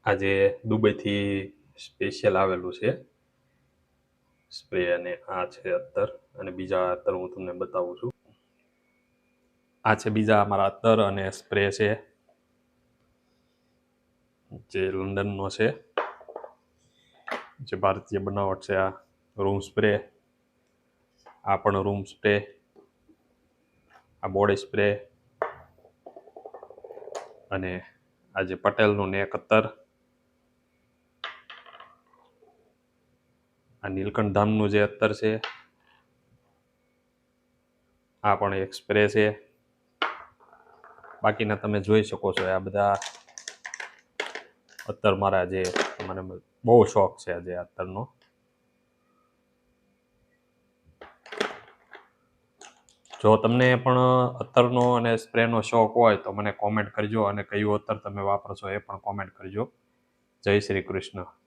આજે દુબઈથી સ્પેશિયલ આવેલું છે સ્પ્રે, અને આ છે અત્તર, અને બીજા અત્તર હું તમને બતાવું છું. આ છે બીજા અમારા અત્તર અને સ્પ્રે છે જે લંડનનો છે, જે ભારતીય બનાવટ છે. આ રૂમ સ્પ્રે, આ પણ રૂમ સ્પ્રે, આ બોડી સ્પ્રે, અને આ જે પટેલનું નેક અત્તર, આ નીલકંઠ ધામનું જે અત્તર છે, આ પણ એક સ્પ્રે છે. બાકીના તમે જોઈ શકો છો આ બધા અત્તર મારા, જે મને બહુ શોખ છે આજે અત્તરનો. જો તમને પણ અત્તરનો અને સ્પ્રેનો શોખ હોય તો મને કોમેન્ટ કરજો, અને કયું અત્તર તમે વાપરો છો એ પણ કોમેન્ટ કરજો. જય શ્રી કૃષ્ણ.